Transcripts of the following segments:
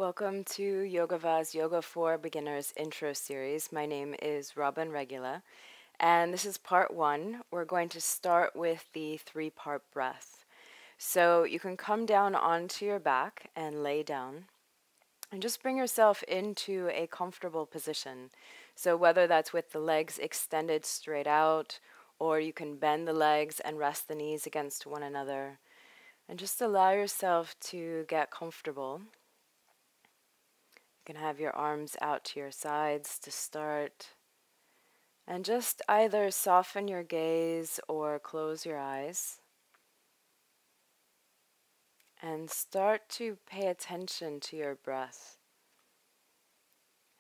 Welcome to YogaVa's Yoga for Beginners intro series. My name is Robin Regula, and this is part one. We're going to start with the three-part breath. So you can come down onto your back and lay down, and just bring yourself into a comfortable position. So whether that's with the legs extended straight out, or you can bend the legs and rest the knees against one another, and just allow yourself to get comfortable. You can have your arms out to your sides to start, and just either soften your gaze or close your eyes and start to pay attention to your breath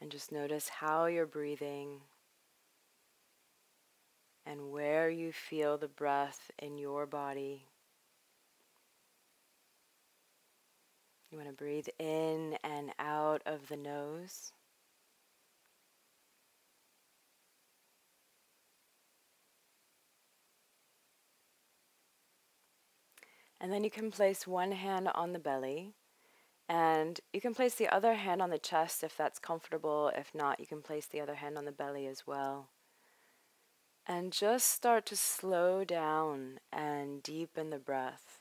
and just notice how you're breathing and where you feel the breath in your body. You want to breathe in and out of the nose. And then you can place one hand on the belly, and you can place the other hand on the chest if that's comfortable. If not, you can place the other hand on the belly as well. And just start to slow down and deepen the breath.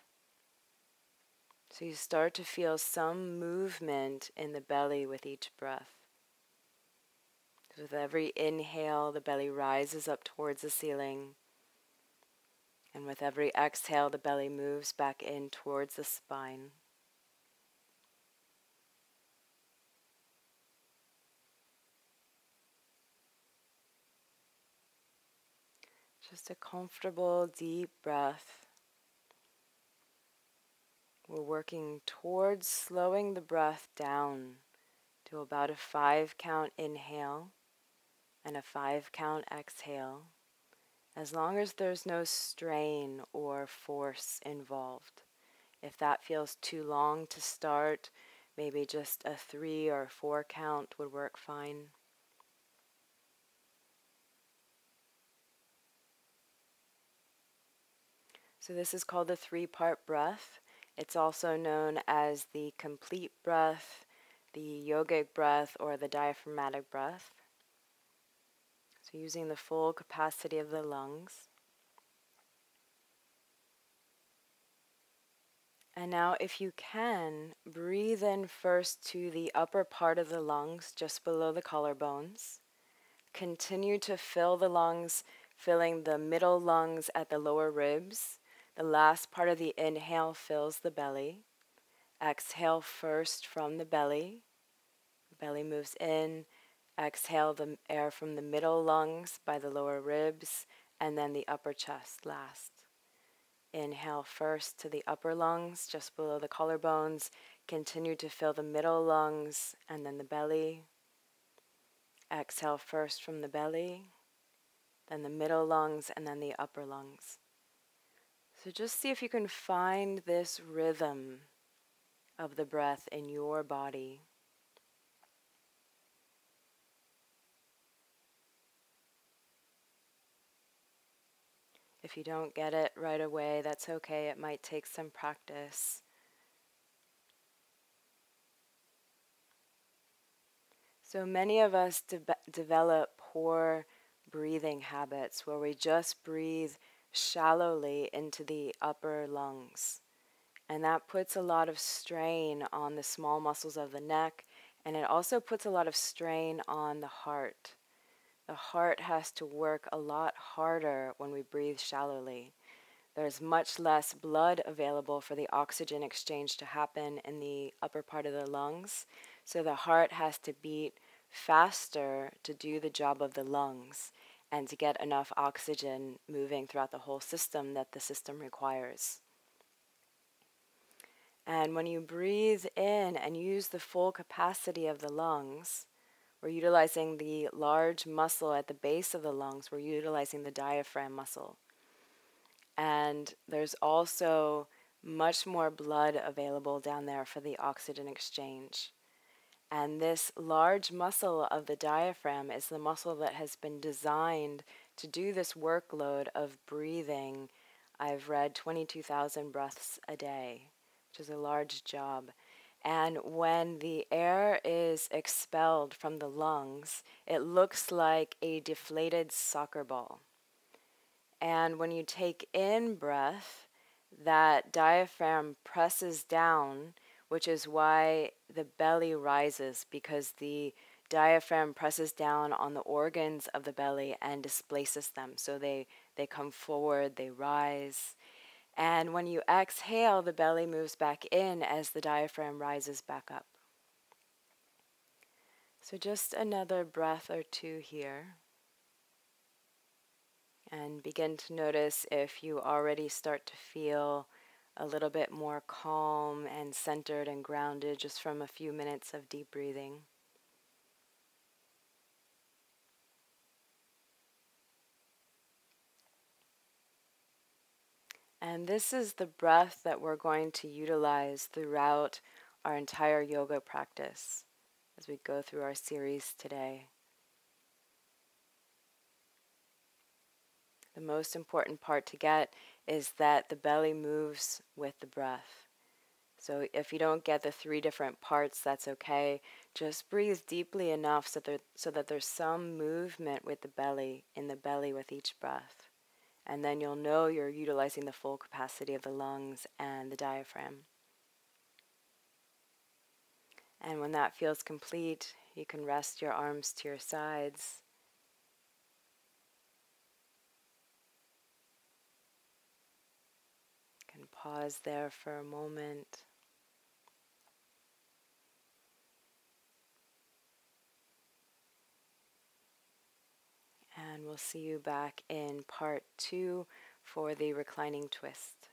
So you start to feel some movement in the belly with each breath. With every inhale, the belly rises up towards the ceiling. And with every exhale, the belly moves back in towards the spine. Just a comfortable, deep breath. We're working towards slowing the breath down to about a 5-count inhale and a 5-count exhale, as long as there's no strain or force involved. If that feels too long to start, maybe just a 3 or 4 count would work fine. So this is called the 3-part breath. It's also known as the complete breath, the yogic breath, or the diaphragmatic breath. So using the full capacity of the lungs. And now if you can, breathe in first to the upper part of the lungs, just below the collarbones. Continue to fill the lungs, filling the middle lungs at the lower ribs. The last part of the inhale fills the belly. Exhale first from the belly. Belly moves in. Exhale the air from the middle lungs by the lower ribs, and then the upper chest last. Inhale first to the upper lungs, just below the collarbones. Continue to fill the middle lungs and then the belly. Exhale first from the belly, then the middle lungs, and then the upper lungs. So just see if you can find this rhythm of the breath in your body. If you don't get it right away, that's okay. It might take some practice. So many of us develop poor breathing habits where we just breathe shallowly into the upper lungs. And that puts a lot of strain on the small muscles of the neck, and it also puts a lot of strain on the heart. The heart has to work a lot harder when we breathe shallowly. There's much less blood available for the oxygen exchange to happen in the upper part of the lungs, so the heart has to beat faster to do the job of the lungs and to get enough oxygen moving throughout the whole system that the system requires. And when you breathe in and use the full capacity of the lungs, we're utilizing the large muscle at the base of the lungs, we're utilizing the diaphragm muscle. And there's also much more blood available down there for the oxygen exchange. And this large muscle of the diaphragm is the muscle that has been designed to do this workload of breathing. I've read 22,000 breaths a day, which is a large job. And when the air is expelled from the lungs, it looks like a deflated soccer ball. And when you take in breath, that diaphragm presses down, which is why the belly rises, because the diaphragm presses down on the organs of the belly and displaces them. So they come forward, they rise. And when you exhale, the belly moves back in as the diaphragm rises back up. So just another breath or two here. And begin to notice if you already start to feel a little bit more calm and centered and grounded just from a few minutes of deep breathing. And this is the breath that we're going to utilize throughout our entire yoga practice as we go through our series today. The most important part to get is that the belly moves with the breath. So if you don't get the 3 different parts, that's okay. Just breathe deeply enough so that there's some movement with the belly, in the belly with each breath. And then you'll know you're utilizing the full capacity of the lungs and the diaphragm. And when that feels complete, you can rest your arms to your sides. You can pause there for a moment. And we'll see you back in part 2 for the reclining twist.